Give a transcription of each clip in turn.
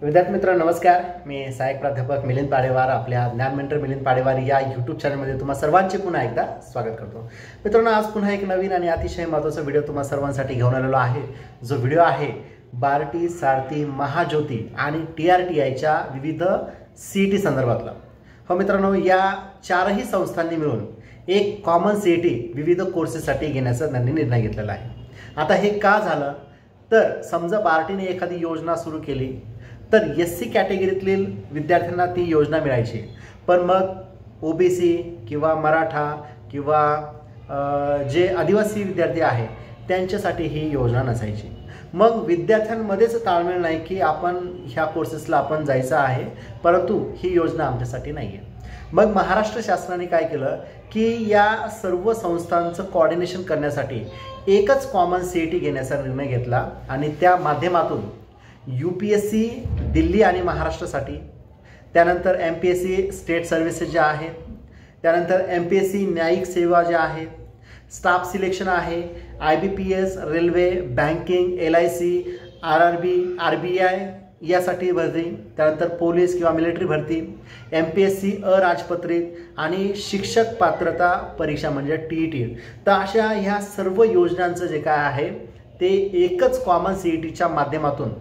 विद्यार्थी मित्र नमस्कार. मी सहाय्यक प्राध्यापक मिलिंद पाडेवार आपल्या ज्ञान मेंटर मिलिंद पाडेवार या यूट्यूब चॅनलमध्ये तुम्हा सर्वांचे पुन्हा एकदा स्वागत करतो. मित्रांनो, आज पुन्हा एक नवीन आणि अतिशय महत्त्वाचा व्हिडिओ तुम्हा सर्वांसाठी घेऊन आलेलो आहे. जो व्हिडिओ आहे बार्टी, सारथी, महाज्योती आणि TRTIच्या विविध CET संदर्भातला. हो मित्रांनो, या चारही संस्थांनी मिळून एक कॉमन CET विविध कोर्सेससाठी घेण्याचा त्यांनी निर्णय घेतलेला आहे. आता हे का झालं तर समजा बार्टीने एखादी योजना सुरू केली तर SC कॅटेगरीतील विद्यार्थ्यांना ती योजना मिळायची, पण मग OBC किंवा मराठा किंवा जे आदिवासी विद्यार्थी आहे त्यांच्यासाठी ही योजना नसायची. मग विद्यार्थ्यांमध्येच ताळमेळ नाही की आपण ह्या कोर्सेसला आपण जायचं आहे, परंतु ही योजना आमच्यासाठी नाही आहे. मग महाराष्ट्र शासनाने काय केलं की या सर्व संस्थांचं कोऑर्डिनेशन करण्यासाठी एकच कॉमन CET घेण्याचा निर्णय घेतला आणि त्या माध्यमातून UPSC दिल्ली आणि महाराष्ट्रासाठी, त्यानंतर MPSC स्टेट सर्व्हिसेस ज्या आहेत, त्यानंतर MPSC न्यायिक सेवा ज्या आहेत, स्टाफ सिलेक्शन आहे, IBPS, railway, banking, LIC, RRB, RBI यासाठी भरती, त्यानंतर पोलीस किंवा मिलिटरी भरती, MPSC अराजपत्रित आणि शिक्षक पात्रता परीक्षा म्हणजे TET. तर अशा ह्या सर्व योजनांचं जे काय आहे ते एकच कॉमन CETच्या माध्यमातून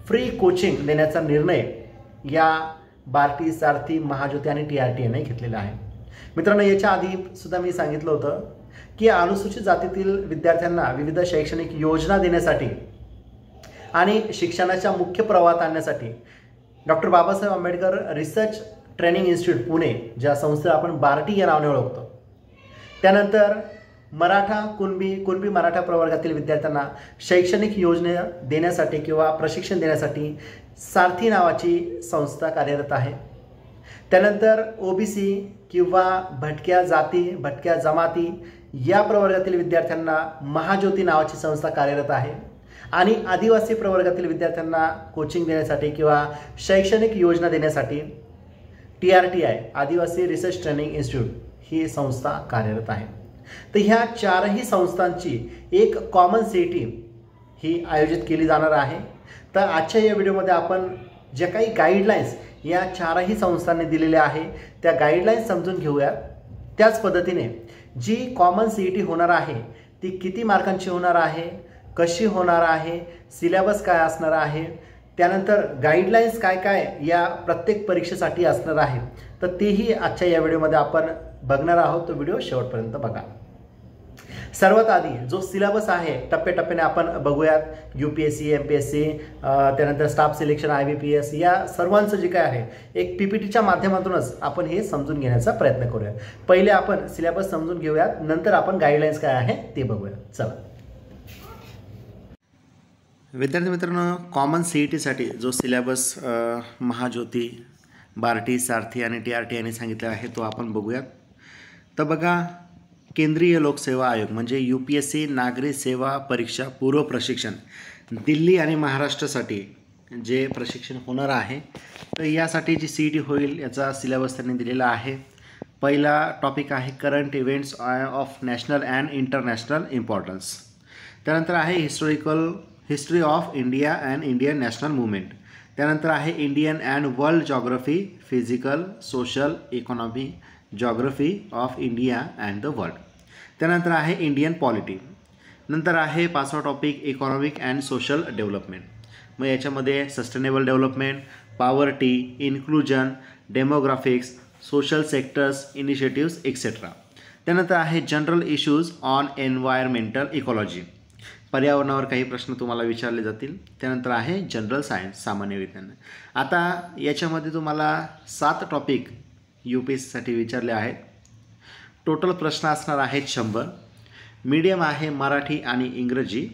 फ्री कोचिंग देण्याचा निर्णय या बार्टी, सारथी, महाज्योती आणि TRTIने घेतलेला आहे. मित्रांनो, याच्या आधी सुद्धा मी सांगितलं होतं की अनुसूचित जातीतील विद्यार्थ्यांना विविध शैक्षणिक योजना देण्यासाठी आणि शिक्षणाच्या मुख्य प्रवाहात आणण्यासाठी doctor Babasaheb Ambedkar research training institute Pune, ज्या संस्थेला आपण बार्टी या नावाने ओळखतो, त्यानंतर मराठा, कुणबी मराठा प्रवर्गातील विद्यार्थ्यांना शैक्षणिक योजना देण्यासाठी किंवा प्रशिक्षण देण्यासाठी सारथी नावाची संस्था कार्यरत आहे. त्यानंतर OBC किंवा भटक्या जाती, भटक्या जमाती या प्रवर्गातील विद्यार्थ्यांना महाज्योती नावाची संस्था कार्यरत आहे. आणि आदिवासी प्रवर्गातील विद्यार्थ्यांना कोचिंग देण्यासाठी किंवा शैक्षणिक योजना देण्यासाठी TRTI आदिवासी रिसर्च ट्रेनिंग इन्स्टिट्यूट ही संस्था कार्यरत आहे. तर ह्या चारही संस्थांची एक कॉमन CET ही आयोजित केली जाणार आहे. तर आजच्या या व्हिडिओमध्ये आपण ज्या काही गाईडलाईन्स या चारही संस्थांनी दिलेल्या आहे त्या गाईडलाईन्स समजून घेऊयात. त्याच पद्धतीने जी कॉमन CET होणार आहे ती किती मार्कांची होणार आहे, कशी होणार आहे, सिलेबस काय असणार आहे, त्यानंतर गाईडलाईन्स काय काय या प्रत्येक परीक्षेसाठी असणार आहे, तर तेही आजच्या या व्हिडिओमध्ये आपण बघणार आहोत. तो व्हिडिओ शेवटपर्यंत बघा. सर्वात आधी जो सिलेबस आहे टप्प्याटप्प्याने आपण बघूयात. UPSC, MPSC, त्यानंतर स्टाफ सिलेक्शन, IBPS या सर्वांचं जे काय आहे एक PPTच्या माध्यमातूनच आपण हे समजून घेण्याचा प्रयत्न करूया. पहिले आपण सिलेबस समजून घेऊयात, नंतर आपण गाईडलाईन्स काय आहे ते बघूया. चला विद्यार्थी मित्रांनो, कॉमन CETसाठी जो सिलेबस महाज्योती, बार्टी, सारथी आणि TRTIने सांगितले आहे तो आपण बघूयात. तर बघा, केंद्रीय लोकसेवा आयोग म्हणजे UPSC नागरी सेवा परीक्षा पूर्व प्रशिक्षण दिल्ली आणि महाराष्ट्रासाठी जे प्रशिक्षण होणार आहे, तर यासाठी जी CET होईल याचा सिलेबस त्यांनी दिलेला आहे. पहिला टॉपिक आहे current events of national and international importance. त्यानंतर आहे history of India and Indian national movement. त्यानंतर आहे Indian and world geography, physical, social, economy, geography of India and the world. त्यानंतर आहे इंडियन पॉलिटी. नंतर आहे पाचवा topic economic and social development. मग याच्यामध्ये sustainable development, poverty, inclusion, demographics, social sectors, initiatives etcetera. त्यानंतर आहे general issues on environmental ecology, पर्यावरणावर काही प्रश्न तुम्हाला विचारले जातील. त्यानंतर आहे जनरल सायन्स, सामान्य विज्ञान. आता याच्यामध्ये तुम्हाला 7 टॉपिक UPSCसाठी विचारले आहेत. टोटल प्रश्न असणार आहेत 100. मीडियम आहे मराठी आणि इंग्रजी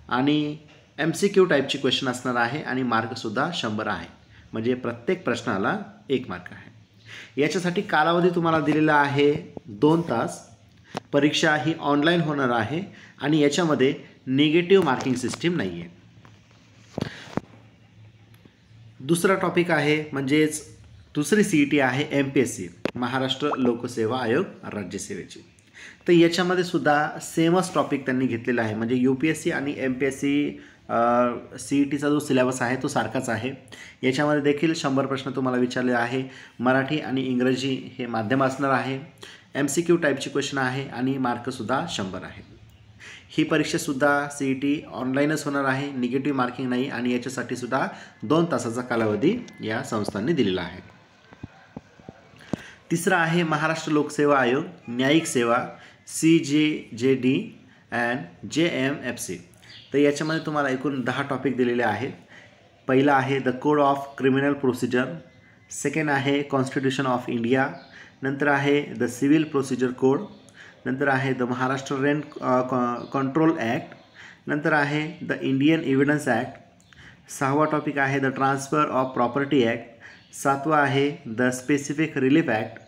आणि MCQ टाईपची क्वेश्चन असणार आहे आणि मार्कसुद्धा 100 आहे, म्हणजे प्रत्येक प्रश्नाला 1 मार्क आहे. याच्यासाठी कालावधी तुम्हाला दिलेला आहे 2 तास. परीक्षा ही ऑनलाईन होणार आहे आणि याच्यामध्ये निगेटिव्ह मार्किंग सिस्टीम नाही आहे. दुसरा टॉपिक आहे म्हणजेच दुसरी CET आहे MPSC महाराष्ट्र लोकसेवा आयोग राज्यसेवेची. तर याच्यामध्ये सुद्धा सेमच टॉपिक त्यांनी घेतलेला आहे, म्हणजे UPSC आणि MPSC CETचा जो सिलेबस आहे तो सारखाच आहे. याच्यामध्ये देखील 100 प्रश्न तुम्हाला विचारले आहे. मराठी आणि इंग्रजी हे माध्यम असणार आहे. MCQ टाईपची क्वेश्चन आहे आणि मार्कसुद्धा 100 आहे. ही परीक्षासुद्धा CET ऑनलाईनच होणार आहे, निगेटिव्ह मार्किंग नाही आणि याच्यासाठी सुद्धा 2 तासाचा कालावधी या संस्थांनी दिलेला आहे. तिसरा आहे महाराष्ट्र लोकसेवा आयोग न्यायिक सेवा CJJD अँड JMFC. तर याच्यामध्ये तुम्हाला एकूण 10 टॉपिक दिलेले आहेत. पहिला आहे the code of criminal procedure, second आहे कॉन्स्टिट्यूशन ऑफ इंडिया, नंतर आहे द सिव्हिल प्रोसिजर कोड, नंतर आहे the Maharashtra rent control act, नंतर आहे द इंडियन एव्हिडन्स ॲक्ट, 6वा टॉपिक आहे the transfer of property act, 7वा आहे द स्पेसिफिक रिलीफ ॲक्ट,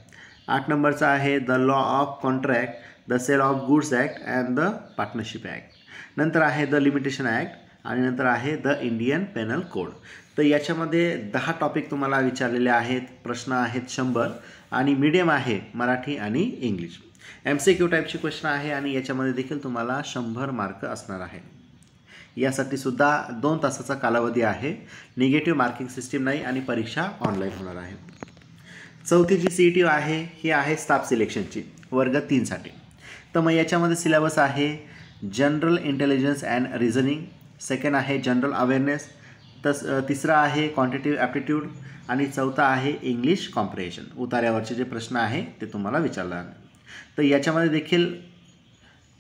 8 नंबरचा आहे the law of contract, the sale of goods act and the partnership act, नंतर आहे द लिमिटेशन ॲक्ट आणि नंतर आहे द इंडियन पेनल कोड. तर याच्यामध्ये 10 टॉपिक तुम्हाला विचारलेले आहेत. प्रश्न आहेत 100 आणि मीडियम आहे मराठी आणि इंग्लिश. MCQ टाईपची क्वेश्चन आहे आणि याच्यामध्ये देखील तुम्हाला 100 मार्क असणार आहे. यासाठी सुद्धा 2 तासाचा कालावधी आहे. निगेटिव्ह मार्किंग सिस्टीम नाही आणि परीक्षा ऑनलाईन होणार आहे. चौथी जी CET आहे ही आहे स्टाफ सिलेक्शनची वर्ग 3 साठी. तर मग याच्यामध्ये सिलेबस आहे general intelligence and reasoning, second आहे जनरल अवेअरनेस, तिसरा आहे क्वांटिटेटिव्ह ॲप्टिट्यूड आणि चौथा आहे इंग्लिश कॉम्प्रिहेन्शन. उतार्यावरचे जे प्रश्न आहे ते तुम्हाला विचारणार. तर याच्यामध्ये देखील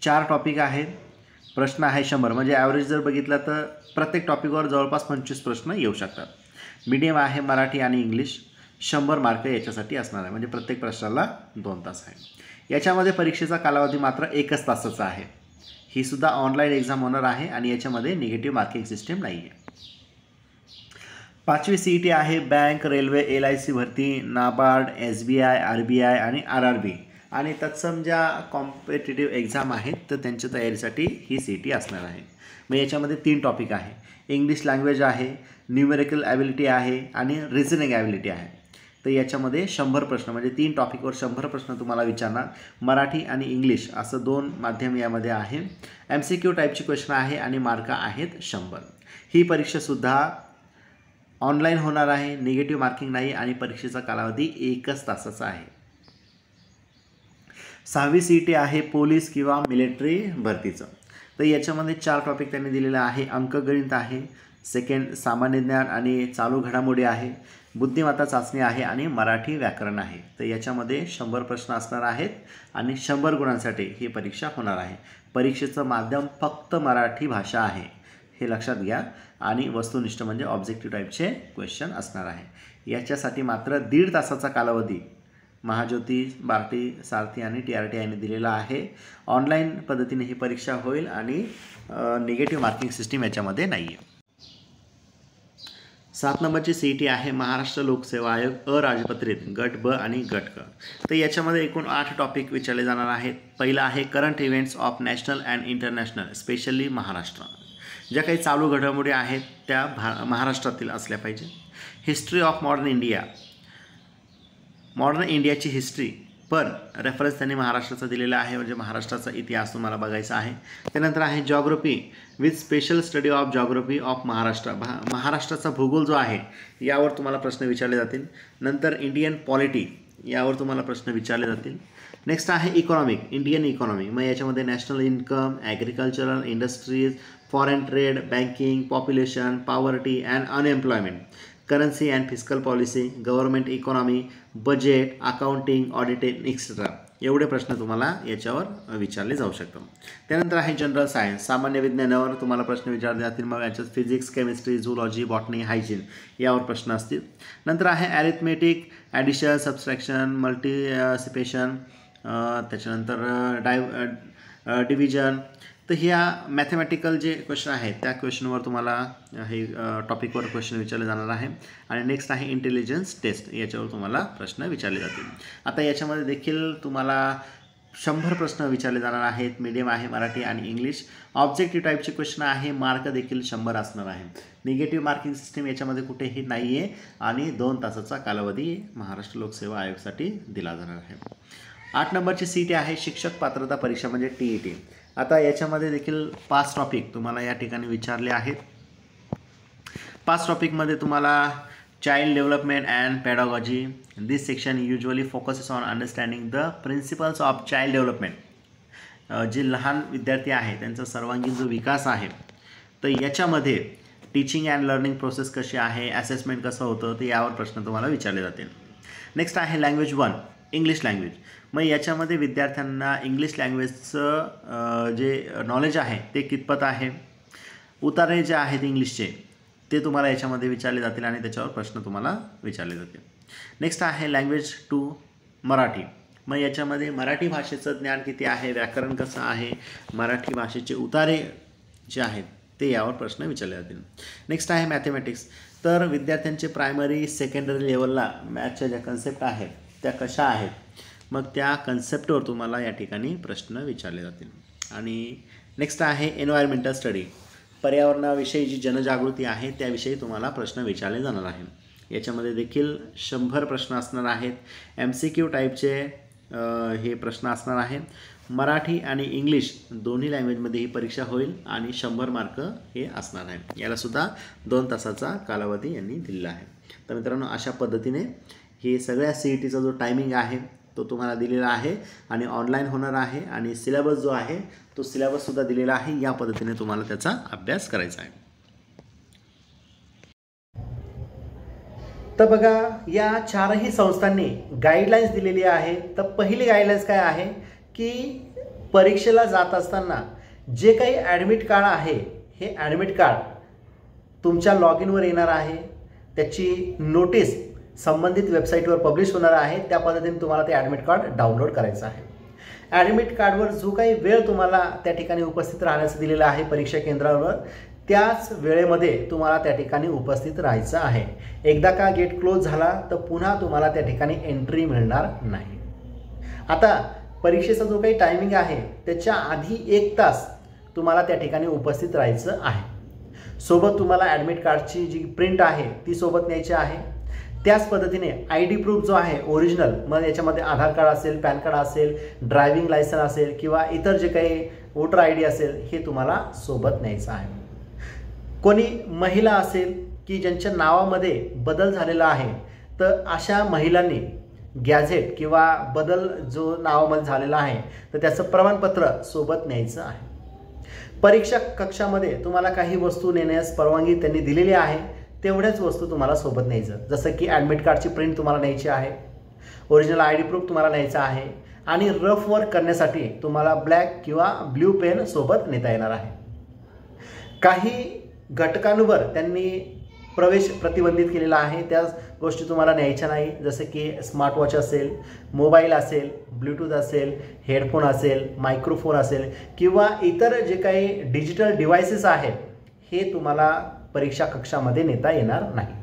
4 टॉपिक आहेत. प्रश्न आहे 100 म्हणजे ॲव्हरेज जर बघितलं तर प्रत्येक टॉपिकवर जवळपास 25 प्रश्न येऊ शकतात. मीडियम आहे मराठी आणि इंग्लिश, 100 मार्क याच्यासाठी असणार आहे म्हणजे प्रत्येक प्रश्नाला 2 तास आहे. याच्यामध्ये परीक्षेचा कालावधी मात्र 1च तासाचा आहे. ही सुद्धा ऑनलाईन एक्झाम होणार आहे आणि याच्यामध्ये निगेटिव्ह मार्किंग सिस्टीम नाही आहे. 5वी CET आहे बँक, रेल्वे, LIC भरती, नाबार्ड, SBI, RBI आणि RRB आणि तत्सम ज्या कॉम्पिटिटिव्ह एक्झाम आहेत तर त्यांच्या तयारीसाठी ही CET असणार आहे. मग याच्यामध्ये 3 टॉपिक आहे. इंग्लिश लँग्वेज आहे, न्यूमेरिकल ॲबिलिटी आहे आणि रिझनिंग ॲबिलिटी आहे. तर याच्यामध्ये 100 प्रश्न म्हणजे 3 टॉपिकवर 100 प्रश्न तुम्हाला विचारणार. मराठी आणि इंग्लिश असं 2 माध्यम यामध्ये आहे. MCQ टाईपची क्वेश्चन आहे आणि मार्क आहेत 100. ही परीक्षासुद्धा ऑनलाईन होणार आहे, निगेटिव्ह मार्किंग नाही आणि परीक्षेचा कालावधी 1च तासाचा आहे. 6वी CET आहे पोलीस किंवा मिलिटरी भरतीचं. तर याच्यामध्ये 4 टॉपिक त्यांनी दिलेले आहे. अंकगणित आहे, सेकंड सामान्य ज्ञान आणि चालू घडामोडी आहे, बुद्धिमत्ता चाचणी आहे आणि मराठी व्याकरण आहे. तर याच्यामध्ये 100 प्रश्न असणार आहेत आणि 100 गुणांसाठी ही परीक्षा होणार आहे. परीक्षेचं माध्यम फक्त मराठी भाषा आहे हे लक्षात घ्या आणि वस्तुनिष्ठ म्हणजे ऑब्जेक्टिव्ह टाईपचे क्वेश्चन असणार आहे. याच्यासाठी मात्र 1.5 तासाचा कालावधी महाज्योती, बार्टी, सारथी आणि TRT यांनी दिलेला आहे. ऑनलाईन पद्धतीने ही परीक्षा होईल आणि निगेटिव्ह मार्किंग सिस्टीम याच्यामध्ये नाही आहे. 7 नंबरची CET आहे महाराष्ट्र लोकसेवा आयोग अराजपत्रित गट ब आणि गट क. तर याच्यामध्ये एकूण 8 टॉपिक विचारले जाणार आहेत. पहिला आहे current events of national and international specially Maharashtra. ज्या काही चालू घडामोडी आहेत त्या महाराष्ट्रातील असल्या पाहिजे. History of modern India, modern इंडियाची हिस्ट्री पण रेफरन्स त्यांनी महाराष्ट्राचा दिलेला आहे म्हणजे महाराष्ट्राचा इतिहास तुम्हाला बघायचा आहे. त्यानंतर आहे geography with special study of geography of Maharashtra, महाराष्ट्राचा भूगोल जो आहे यावर तुम्हाला प्रश्न विचारले जातील. नंतर इंडियन पॉलिटी यावर तुम्हाला प्रश्न विचारले जातील. नेक्स्ट आहे इकॉनॉमिक, इंडियन इकॉनॉमी. मग याच्यामध्ये national income, agricultural, industries, foreign trade, banking, population, poverty and unemployment, currency and fiscal policy, government economy, budget, accounting, auditing etcetera एवढे प्रश्न तुम्हाला याच्यावर विचारले जाऊ शकतात. त्यानंतर आहे जनरल सायन्स, सामान्य विज्ञानावर तुम्हाला प्रश्न विचारले जातील. मग याच्यात physics, chemistry, zoology, botany, hygiene यावर प्रश्न असतील. नंतर आहे ॲरिथमेटिक, ॲडिशन, सबस्ट्रॅक्शन, मल्टिसिपेशन, त्याच्यानंतर डिव्हिजन. तर ह्या मॅथमॅटिकल जे क्वेश्चन आहेत त्या क्वेश्चनवर तुम्हाला हे टॉपिकवर क्वेश्चन विचारले जाणार आहे. आणि नेक्स्ट आहे इंटेलिजन्स टेस्ट, याच्यावर तुम्हाला प्रश्न विचारले जातील. आता याच्यामध्ये देखील तुम्हाला 100 प्रश्न विचारले जाणार आहेत. मीडियम आहे मराठी आणि इंग्लिश. ऑब्जेक्टिव्ह टाईपचे क्वेश्चन आहे, मार्क देखील 100 असणार आहे. निगेटिव्ह मार्किंग सिस्टीम याच्यामध्ये कुठेही नाही आहे आणि 2 तासाचा कालावधी महाराष्ट्र लोकसेवा आयोगासाठी दिला जाणार आहे. 8 नंबरची CET आहे शिक्षक पात्रता परीक्षा म्हणजे TET. आता याच्यामध्ये देखील 5 टॉपिक तुम्हाला या ठिकाणी विचारले आहेत. 5 टॉपिकमध्ये तुम्हाला child development and pedagogy. This section usually focuses on understanding the principles of child development. जे लहान विद्यार्थी आहे त्यांचा सर्वांगीण जो विकास आहे, तर याच्यामध्ये टीचिंग अँड लर्निंग प्रोसेस कशी आहे, असेसमेंट कसं होतं, ते यावर प्रश्न तुम्हाला विचारले जातील. नेक्स्ट आहे लँग्वेज 1, इंग्लिश लँग्वेज. मग याच्यामध्ये विद्यार्थ्यांना इंग्लिश लँग्वेजचं जे नॉलेज आहे ते कितपत आहे, उतारे जे आहेत इंग्लिशचे ते तुम्हाला याच्यामध्ये विचारले जातील आणि त्याच्यावर प्रश्न तुम्हाला विचारले जातील. नेक्स्ट आहे लँग्वेज 2, मराठी. मग याच्यामध्ये मराठी भाषेचं ज्ञान किती आहे, व्याकरण कसं आहे, मराठी भाषेचे उतारे जे आहेत ते यावर प्रश्न विचारले जातील. नेक्स्ट आहे मॅथमॅटिक्स. तर विद्यार्थ्यांचे प्रायमरी सेकंडरी लेवलला मॅथच्या ज्या कन्सेप्ट आहेत त्या कशा आहेत, मग त्या कन्सेप्टवर तुम्हाला या ठिकाणी प्रश्न विचारले जातील. आणि नेक्स्ट आहे एन्व्हायरमेंटल स्टडी. पर्यावरणाविषयी जी जनजागृती आहे त्याविषयी तुम्हाला प्रश्न विचारले जाणार आहे. याच्यामध्ये देखील 100 प्रश्न असणार आहेत. MCQ टाईपचे हे प्रश्न असणार आहेत. मराठी आणि इंग्लिश दोन्ही लँग्वेजमध्ये ही परीक्षा होईल आणि 100 मार्क हे असणार आहे. यालासुद्धा 2 तासाचा कालावधी यांनी दिलेला आहे. तर मित्रांनो, अशा पद्धतीने हे सगळ्या CETचा जो टायमिंग आहे तो तुम्हाला दिलेला आहे आणि ऑनलाईन होणार आहे आणि सिलेबस जो आहे तो सिलेबससुद्धा दिलेला आहे. या पद्धतीने तुम्हाला त्याचा अभ्यास करायचा आहे. तर बघा, या 4ही संस्थांनी गाईडलाईन्स दिलेली आहे. तर पहिली गाईडलाईन्स काय आहे की परीक्षेला जात असताना जे काही ॲडमिट कार्ड आहे हे ॲडमिट कार्ड तुमच्या लॉग इनवर येणार आहे. त्याची नोटीस संबंधित वेबसाईटवर पब्लिश होणार आहे. त्या पद्धतीने तुम्हाला ते ॲडमिट कार्ड डाउनलोड करायचं आहे. ॲडमिट कार्डवर जो काही वेळ तुम्हाला त्या ठिकाणी उपस्थित राहण्याचं दिलेलं आहे परीक्षा केंद्रावर, त्याच वेळेमध्ये तुम्हाला त्या ठिकाणी उपस्थित राहायचं आहे. एकदा का गेट क्लोज झाला तर पुन्हा तुम्हाला त्या ठिकाणी एंट्री मिळणार नाही. आता परीक्षेचा जो काही टायमिंग आहे त्याच्या आधी 1 तास तुम्हाला त्या ठिकाणी उपस्थित राहायचं आहे. सोबत तुम्हाला ॲडमिट कार्डची जी प्रिंट आहे ती सोबत न्यायची आहे. त्याच पद्धतीने ID प्रूफ जो आहे ओरिजिनल, मग याच्यामध्ये आधार कार्ड असेल, पॅन कार्ड असेल, ड्रायव्हिंग लायसन्स असेल किंवा इतर जे काही वोटर ID असेल हे तुम्हाला सोबत न्यायचं आहे. कोणी महिला असेल की ज्यांच्या नावामध्ये बदल झालेला आहे, तर अशा महिलांनी गॅझेट किंवा बदल जो नावामध्ये झालेला आहे तर त्याचं प्रमाणपत्र सोबत न्यायचं आहे. परीक्षा कक्षामध्ये तुम्हाला काही वस्तू नेण्यास परवानगी त्यांनी दिलेली आहे. तेवढ्याच वस्तू तुम्हाला सोबत न्यायचं, जसं की ॲडमिट कार्डची प्रिंट तुम्हाला न्यायची आहे, ओरिजिनल ID प्रूफ तुम्हाला न्यायचं आहे आणि रफ वर्क करण्यासाठी तुम्हाला ब्लॅक किंवा ब्ल्यू पेन सोबत नेता येणार आहे. काही घटकांवर त्यांनी प्रवेश प्रतिबंधित केलेला आहे, त्या गोष्टी तुम्हाला न्यायच्या नाही, जसं की स्मार्टवॉच असेल, मोबाईल असेल, ब्लूटूथ असेल, हेडफोन असेल, मायक्रोफोन असेल किंवा इतर जे काही डिजिटल डिव्हायसेस आहेत हे तुम्हाला परीक्षा कक्षामध्ये नेता येणार नाही.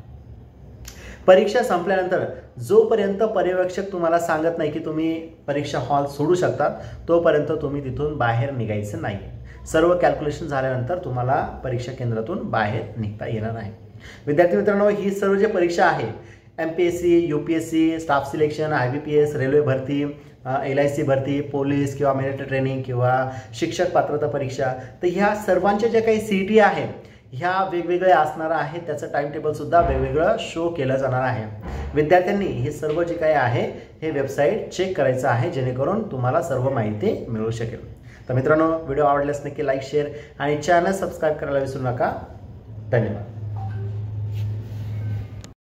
परीक्षा संपल्यानंतर जोपर्यंत पर्यवेक्षक तुम्हाला सांगत नाही की तुम्ही परीक्षा हॉल सोडू शकता, तोपर्यंत तुम्ही तिथून बाहेर निघायचं नाही. सर्व कॅल्क्युलेशन झाल्यानंतर तुम्हाला परीक्षा केंद्रातून बाहेर निघता येणार नाही. विद्यार्थी मित्रांनो, ही सर्व जी परीक्षा आहे MPSC, UPSC, staff selection, IBPS, railway भरती, LIC भरती, पोलीस किंवा मिलिटरी ट्रेनिंग किंवा शिक्षक पात्रता परीक्षा, तर ह्या सर्वांचे जे काही CET आहे ह्या वेगवेगळ्या असणार आहे. त्याचं टाइम टेबलसुद्धा वेगवेगळं शो केलं जाणार आहे. विद्यार्थ्यांनी हे सर्व जे काही आहे हे वेबसाईट चेक करायचं आहे, जेणेकरून तुम्हाला सर्व माहिती मिळू शकेल. तर मित्रांनो, व्हिडिओ आवडल्यास नक्की लाईक, शेअर आणि चॅनल सबस्क्राईब करायला विसरू नका. धन्यवाद.